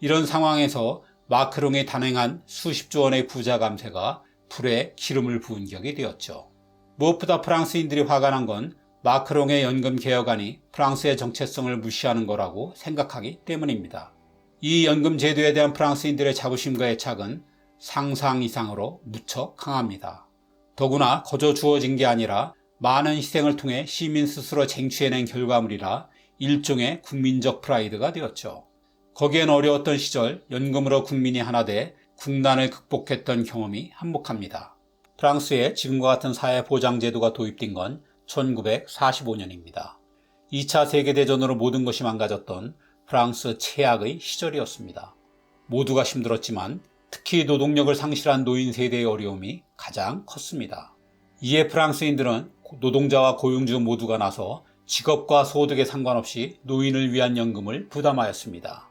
이런 상황에서 마크롱이 단행한 수십조 원의 부자 감세가 불에 기름을 부은 격이 되었죠. 무엇보다 프랑스인들이 화가 난 건 마크롱의 연금 개혁안이 프랑스의 정체성을 무시하는 거라고 생각하기 때문입니다. 이 연금 제도에 대한 프랑스인들의 자부심과 애착은 상상 이상으로 무척 강합니다. 더구나 거저 주어진 게 아니라 많은 희생을 통해 시민 스스로 쟁취해낸 결과물이라 일종의 국민적 프라이드가 되었죠. 거기엔 어려웠던 시절 연금으로 국민이 하나 돼 국난을 극복했던 경험이 한몫합니다. 프랑스에 지금과 같은 사회보장제도가 도입된 건 1945년입니다. 2차 세계대전으로 모든 것이 망가졌던 프랑스 최악의 시절이었습니다. 모두가 힘들었지만 특히 노동력을 상실한 노인 세대의 어려움이 가장 컸습니다. 이에 프랑스인들은 노동자와 고용주 모두가 나서 직업과 소득에 상관없이 노인을 위한 연금을 부담하였습니다.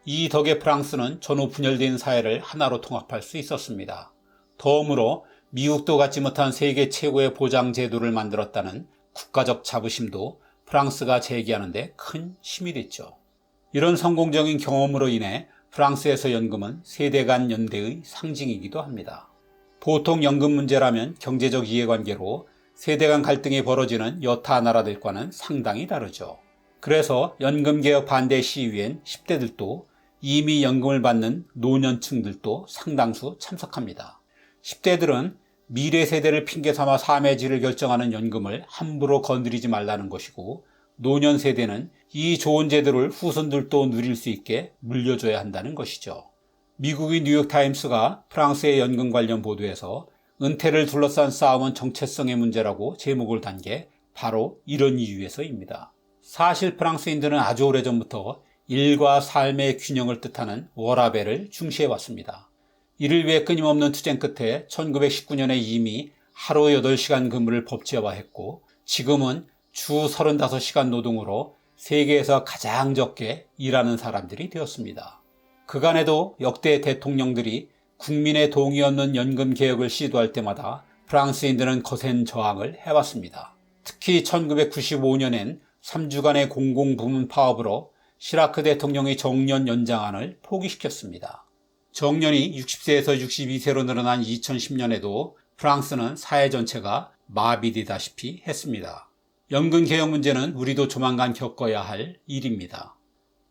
이 덕에 프랑스는 전후 분열된 사회를 하나로 통합할 수 있었습니다. 덤으로 미국도 갖지 못한 세계 최고의 보장 제도를 만들었다는 국가적 자부심도 프랑스가 제기하는 데 큰 힘이 됐죠. 이런 성공적인 경험으로 인해 프랑스에서 연금은 세대 간 연대의 상징이기도 합니다. 보통 연금 문제라면 경제적 이해관계로 세대 간 갈등이 벌어지는 여타 나라들과는 상당히 다르죠. 그래서 연금개혁 반대 시위엔 10대들도 이미 연금을 받는 노년층들도 상당수 참석합니다. 10대들은 미래 세대를 핑계 삼아 삶의 질을 결정하는 연금을 함부로 건드리지 말라는 것이고, 노년 세대는 이 좋은 제도를 후손들도 누릴 수 있게 물려줘야 한다는 것이죠. 미국의 뉴욕타임스가 프랑스의 연금 관련 보도에서 은퇴를 둘러싼 싸움은 정체성의 문제라고 제목을 단 게 바로 이런 이유에서입니다. 사실 프랑스인들은 아주 오래전부터 일과 삶의 균형을 뜻하는 워라밸을 중시해왔습니다. 이를 위해 끊임없는 투쟁 끝에 1919년에 이미 하루 8시간 근무를 법제화했고, 지금은 주 35시간 노동으로 세계에서 가장 적게 일하는 사람들이 되었습니다. 그간에도 역대 대통령들이 국민의 동의 없는 연금 개혁을 시도할 때마다 프랑스인들은 거센 저항을 해왔습니다. 특히 1995년엔 3주간의 공공부문 파업으로 시라크 대통령의 정년 연장안을 포기시켰습니다. 정년이 60세에서 62세로 늘어난 2010년에도 프랑스는 사회 전체가 마비되다시피 했습니다. 연금 개혁 문제는 우리도 조만간 겪어야 할 일입니다.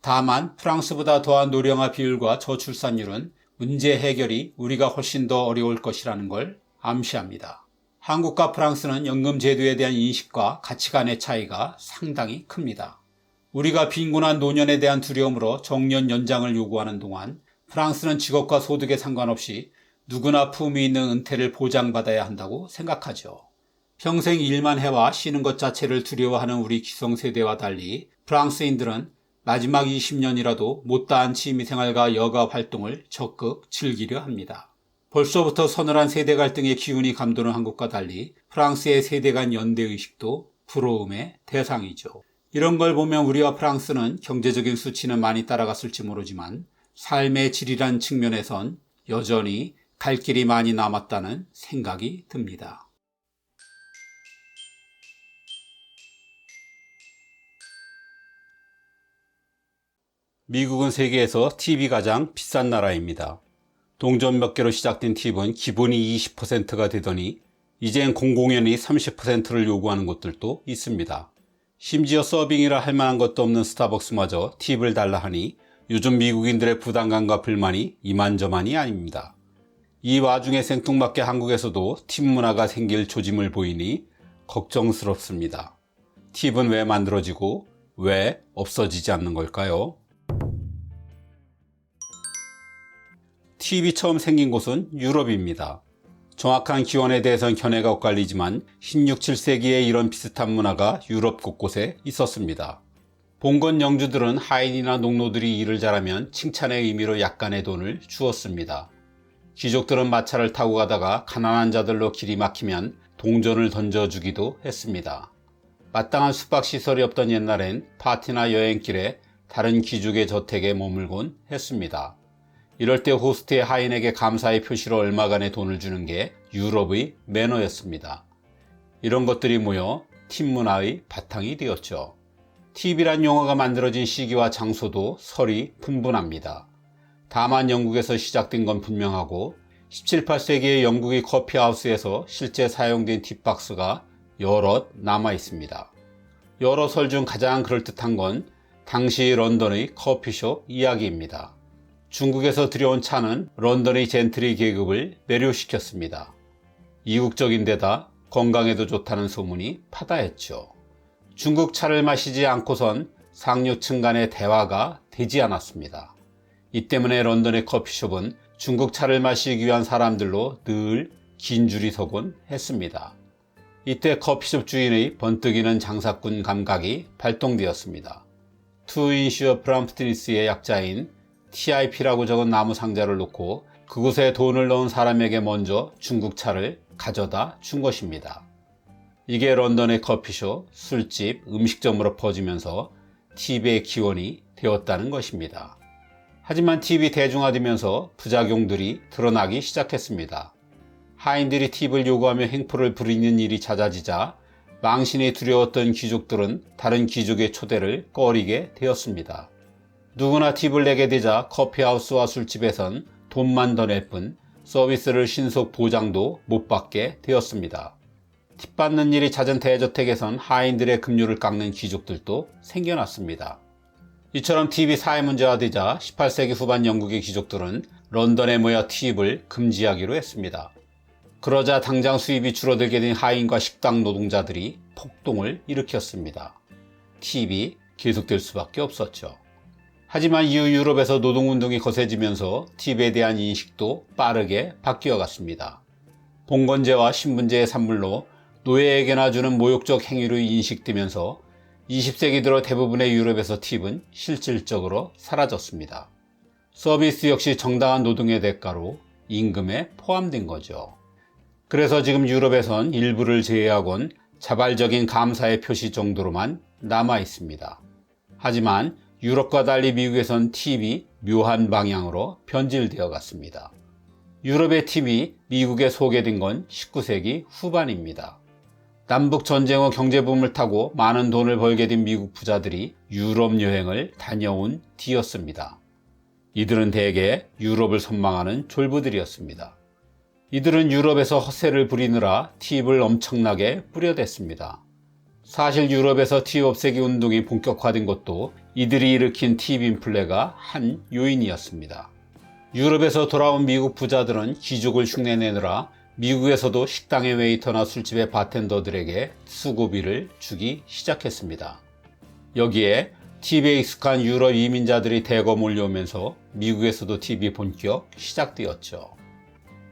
다만 프랑스보다 더한 노령화 비율과 저출산율은 문제 해결이 우리가 훨씬 더 어려울 것이라는 걸 암시합니다. 한국과 프랑스는 연금 제도에 대한 인식과 가치관의 차이가 상당히 큽니다. 우리가 빈곤한 노년에 대한 두려움으로 정년 연장을 요구하는 동안 프랑스는 직업과 소득에 상관없이 누구나 품위 있는 은퇴를 보장받아야 한다고 생각하죠. 평생 일만 해와 쉬는 것 자체를 두려워하는 우리 기성세대와 달리 프랑스인들은 마지막 20년이라도 못다한 취미생활과 여가 활동을 적극 즐기려 합니다. 벌써부터 서늘한 세대 갈등의 기운이 감도는 한국과 달리 프랑스의 세대 간 연대의식도 부러움의 대상이죠. 이런 걸 보면 우리와 프랑스는 경제적인 수치는 많이 따라갔을지 모르지만 삶의 질이란 측면에선 여전히 갈 길이 많이 남았다는 생각이 듭니다. 미국은 세계에서 팁이 가장 비싼 나라입니다. 동전 몇 개로 시작된 팁은 기본이 20%가 되더니 이젠 공공연히 30%를 요구하는 곳들도 있습니다. 심지어 서빙이라 할 만한 것도 없는 스타벅스마저 팁을 달라 하니 요즘 미국인들의 부담감과 불만이 이만저만이 아닙니다. 이 와중에 생뚱맞게 한국에서도 팁 문화가 생길 조짐을 보이니 걱정스럽습니다. 팁은 왜 만들어지고 왜 없어지지 않는 걸까요? 팁이 처음 생긴 곳은 유럽입니다. 정확한 기원에 대해선 견해가 엇갈리지만 16, 7세기에 이런 비슷한 문화가 유럽 곳곳에 있었습니다. 봉건 영주들은 하인이나 농노들이 일을 잘하면 칭찬의 의미로 약간의 돈을 주었습니다. 귀족들은 마차를 타고 가다가 가난한 자들로 길이 막히면 동전을 던져주기도 했습니다. 마땅한 숙박시설이 없던 옛날엔 파티나 여행길에 다른 귀족의 저택에 머물곤 했습니다. 이럴 때 호스트의 하인에게 감사의 표시로 얼마간의 돈을 주는 게 유럽의 매너였습니다. 이런 것들이 모여 팁 문화의 바탕이 되었죠. 팁이란 용어가 만들어진 시기와 장소도 설이 분분합니다. 다만 영국에서 시작된 건 분명하고 17, 18세기의 영국의 커피하우스에서 실제 사용된 팁박스가 여럿 남아 있습니다. 여러 설 중 가장 그럴듯한 건 당시 런던의 커피숍 이야기입니다. 중국에서 들여온 차는 런던의 젠트리 계급을 매료시켰습니다. 이국적인 데다 건강에도 좋다는 소문이 파다했죠. 중국 차를 마시지 않고선 상류층 간의 대화가 되지 않았습니다. 이 때문에 런던의 커피숍은 중국 차를 마시기 위한 사람들로 늘 긴 줄이 서곤 했습니다. 이때 커피숍 주인의 번뜩이는 장사꾼 감각이 발동되었습니다. To ensure promptness의 약자인 TIP라고 적은 나무 상자를 놓고 그곳에 돈을 넣은 사람에게 먼저 중국 차를 가져다 준 것입니다. 이게 런던의 커피숍, 술집, 음식점으로 퍼지면서 팁의 기원이 되었다는 것입니다. 하지만 팁이 대중화되면서 부작용들이 드러나기 시작했습니다. 하인들이 팁을 요구하며 행포를 부리는 일이 잦아지자 망신이 두려웠던 귀족들은 다른 귀족의 초대를 꺼리게 되었습니다. 누구나 팁을 내게 되자 커피하우스와 술집에선 돈만 더 낼 뿐 서비스를 신속 보장도 못 받게 되었습니다. 팁 받는 일이 잦은 대저택에선 하인들의 급료를 깎는 귀족들도 생겨났습니다. 이처럼 팁이 사회문제화되자 18세기 후반 영국의 귀족들은 런던에 모여 팁을 금지하기로 했습니다. 그러자 당장 수입이 줄어들게 된 하인과 식당 노동자들이 폭동을 일으켰습니다. 팁이 계속될 수밖에 없었죠. 하지만 이후 유럽에서 노동운동이 거세지면서 팁에 대한 인식도 빠르게 바뀌어갔습니다. 봉건제와 신분제의 산물로 노예에게나 주는 모욕적 행위로 인식되면서 20세기 들어 대부분의 유럽에서 팁은 실질적으로 사라졌습니다. 서비스 역시 정당한 노동의 대가로 임금에 포함된 거죠. 그래서 지금 유럽에선 일부를 제외하곤 자발적인 감사의 표시 정도로만 남아 있습니다. 하지만 유럽과 달리 미국에선 팁이 묘한 방향으로 변질되어 갔습니다. 유럽의 팁이 미국에 소개된 건 19세기 후반입니다. 남북전쟁 후 경제붐을 타고 많은 돈을 벌게 된 미국 부자들이 유럽 여행을 다녀온 뒤였습니다. 이들은 대개 유럽을 선망하는 졸부들이었습니다. 이들은 유럽에서 허세를 부리느라 팁을 엄청나게 뿌려댔습니다. 사실 유럽에서 팁 없애기 운동이 본격화된 것도 이들이 일으킨 팁 인플레가 한 요인이었습니다. 유럽에서 돌아온 미국 부자들은 귀족을 흉내내느라 미국에서도 식당의 웨이터나 술집의 바텐더들에게 수고비를 주기 시작했습니다. 여기에 팁에 익숙한 유럽 이민자들이 대거 몰려오면서 미국에서도 팁이 본격 시작되었죠.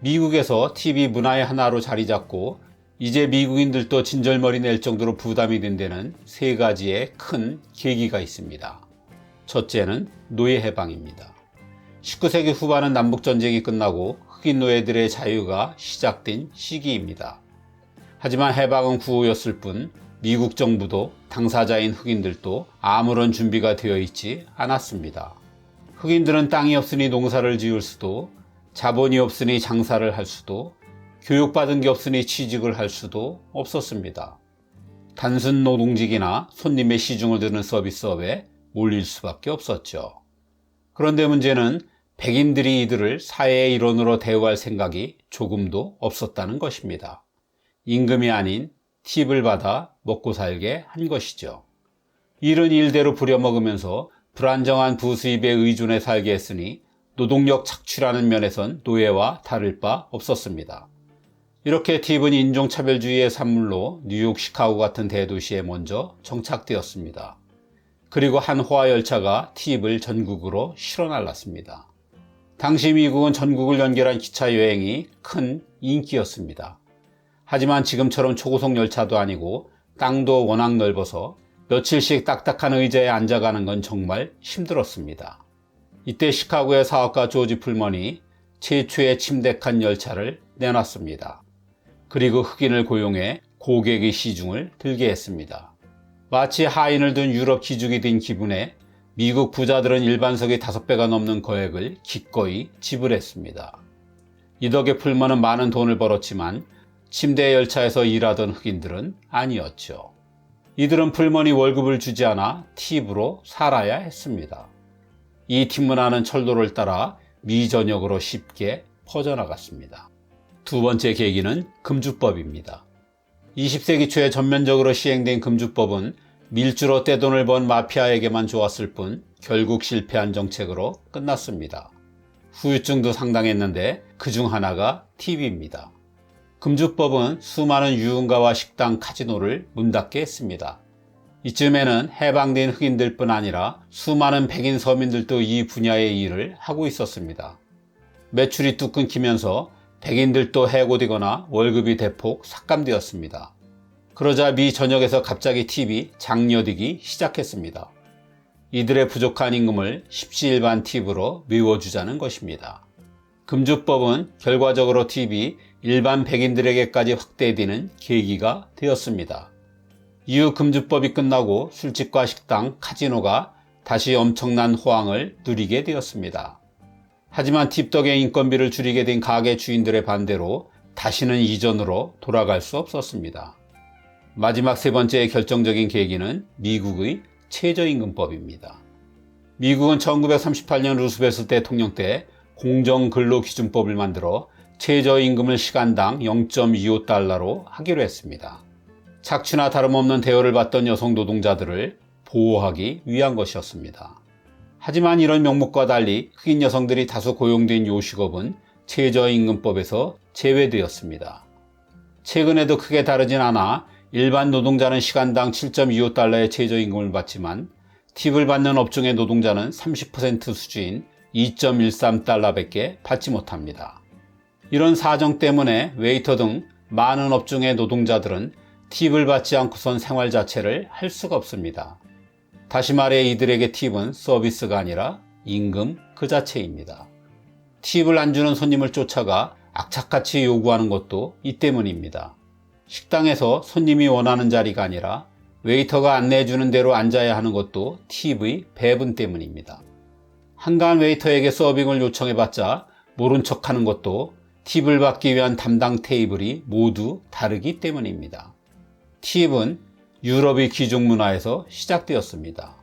미국에서 팁이 문화의 하나로 자리 잡고 이제 미국인들도 진절머리 낼 정도로 부담이 된 데는 세 가지의 큰 계기가 있습니다. 첫째는 노예 해방입니다. 19세기 후반은 남북전쟁이 끝나고 흑인 노예들의 자유가 시작된 시기입니다. 하지만 해방은 구호였을 뿐 미국 정부도 당사자인 흑인들도 아무런 준비가 되어 있지 않았습니다. 흑인들은 땅이 없으니 농사를 지을 수도, 자본이 없으니 장사를 할 수도, 교육받은 게 없으니 취직을 할 수도 없었습니다. 단순 노동직이나 손님의 시중을 드는 서비스업에 몰릴 수밖에 없었죠. 그런데 문제는 백인들이 이들을 사회의 일원으로 대우할 생각이 조금도 없었다는 것입니다. 임금이 아닌 팁을 받아 먹고 살게 한 것이죠. 일은 일대로 부려먹으면서 불안정한 부수입에 의존해 살게 했으니 노동력 착취라는 면에선 노예와 다를 바 없었습니다. 이렇게 팁은 인종차별주의의 산물로 뉴욕, 시카고 같은 대도시에 먼저 정착되었습니다. 그리고 한 호화열차가 팁을 전국으로 실어 날랐습니다. 당시 미국은 전국을 연결한 기차 여행이 큰 인기였습니다. 하지만 지금처럼 초고속 열차도 아니고 땅도 워낙 넓어서 며칠씩 딱딱한 의자에 앉아가는 건 정말 힘들었습니다. 이때 시카고의 사업가 조지 풀먼이 최초의 침대칸 열차를 내놨습니다. 그리고 흑인을 고용해 고객의 시중을 들게 했습니다. 마치 하인을 둔 유럽 기죽이 된 기분에 미국 부자들은 일반석의 5배가 넘는 거액을 기꺼이 지불했습니다. 이 덕에 풀먼은 많은 돈을 벌었지만 침대 열차에서 일하던 흑인들은 아니었죠. 이들은 풀먼이 월급을 주지 않아 팁으로 살아야 했습니다. 이 팁 문화는 철도를 따라 미 전역으로 쉽게 퍼져나갔습니다. 두 번째 계기는 금주법입니다. 20세기 초에 전면적으로 시행된 금주법은 밀주로 떼돈을 번 마피아에게만 좋았을 뿐 결국 실패한 정책으로 끝났습니다. 후유증도 상당했는데 그중 하나가 팁입니다. 금주법은 수많은 유흥가와 식당, 카지노를 문 닫게 했습니다. 이쯤에는 해방된 흑인들뿐 아니라 수많은 백인 서민들도 이 분야의 일을 하고 있었습니다. 매출이 뚝 끊기면서 백인들도 해고되거나 월급이 대폭 삭감되었습니다. 그러자 미 전역에서 갑자기 팁이 장려되기 시작했습니다. 이들의 부족한 임금을 십시일반 팁으로 메워주자는 것입니다. 금주법은 결과적으로 팁이 일반 백인들에게까지 확대되는 계기가 되었습니다. 이후 금주법이 끝나고 술집과 식당, 카지노가 다시 엄청난 호황을 누리게 되었습니다. 하지만 팁 덕에 인건비를 줄이게 된 가게 주인들의 반대로 다시는 이전으로 돌아갈 수 없었습니다. 마지막 세 번째의 결정적인 계기는 미국의 최저임금법입니다. 미국은 1938년 루스벨트 대통령 때 공정근로기준법을 만들어 최저임금을 시간당 0.25달러로 하기로 했습니다. 착취나 다름없는 대우를 받던 여성 노동자들을 보호하기 위한 것이었습니다. 하지만 이런 명목과 달리 흑인 여성들이 다수 고용된 요식업은 최저임금법에서 제외되었습니다. 최근에도 크게 다르진 않아 일반 노동자는 시간당 7.25달러의 최저임금을 받지만 팁을 받는 업종의 노동자는 30% 수준인 2.13달러밖에 받지 못합니다. 이런 사정 때문에 웨이터 등 많은 업종의 노동자들은 팁을 받지 않고선 생활 자체를 할 수가 없습니다. 다시 말해 이들에게 팁은 서비스가 아니라 임금 그 자체입니다. 팁을 안 주는 손님을 쫓아가 악착같이 요구하는 것도 이 때문입니다. 식당에서 손님이 원하는 자리가 아니라 웨이터가 안내해주는 대로 앉아야 하는 것도 팁의 배분 때문입니다. 한가한 웨이터에게 서빙을 요청해봤자 모른 척하는 것도 팁을 받기 위한 담당 테이블이 모두 다르기 때문입니다. 팁은 유럽의 귀족 문화에서 시작되었습니다.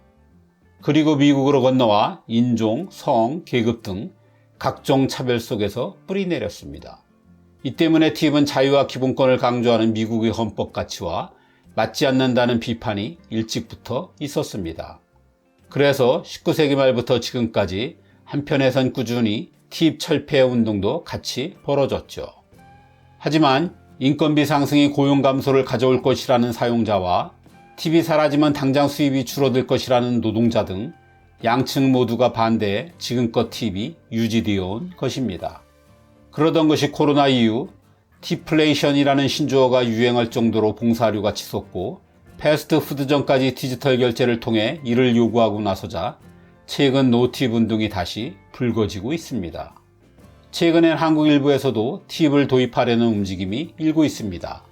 그리고 미국으로 건너와 인종, 성, 계급 등 각종 차별 속에서 뿌리내렸습니다. 이 때문에 팁은 자유와 기본권을 강조하는 미국의 헌법 가치와 맞지 않는다는 비판이 일찍부터 있었습니다. 그래서 19세기 말부터 지금까지 한편에선 꾸준히 팁 철폐 운동도 같이 벌어졌죠. 하지만 인건비 상승이 고용 감소를 가져올 것이라는 사용자와 팁이 사라지면 당장 수입이 줄어들 것이라는 노동자 등 양측 모두가 반대해 지금껏 팁이 유지되어 온 것입니다. 그러던 것이 코로나 이후 팁플레이션이라는 신조어가 유행할 정도로 봉사료가 치솟고 패스트푸드점까지 디지털 결제를 통해 이를 요구하고 나서자 최근 노팁 운동이 다시 불거지고 있습니다. 최근엔 한국 일부에서도 팁을 도입하려는 움직임이 일고 있습니다.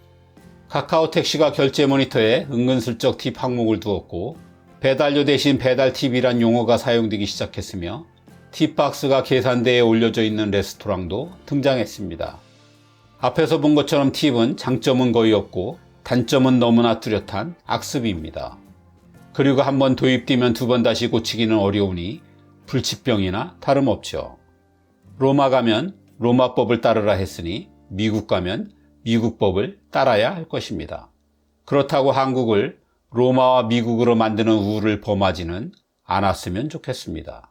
카카오 택시가 결제 모니터에 은근슬쩍 팁 항목을 두었고 배달료 대신 배달 팁이란 용어가 사용되기 시작했으며 팁박스가 계산대에 올려져 있는 레스토랑도 등장했습니다. 앞에서 본 것처럼 팁은 장점은 거의 없고 단점은 너무나 뚜렷한 악습입니다. 그리고 한번 도입되면 두 번 다시 고치기는 어려우니 불치병이나 다름없죠. 로마 가면 로마법을 따르라 했으니 미국 가면 미국법을 따라야 할 것입니다. 그렇다고 한국을 로마와 미국으로 만드는 우를 범하지는 않았으면 좋겠습니다.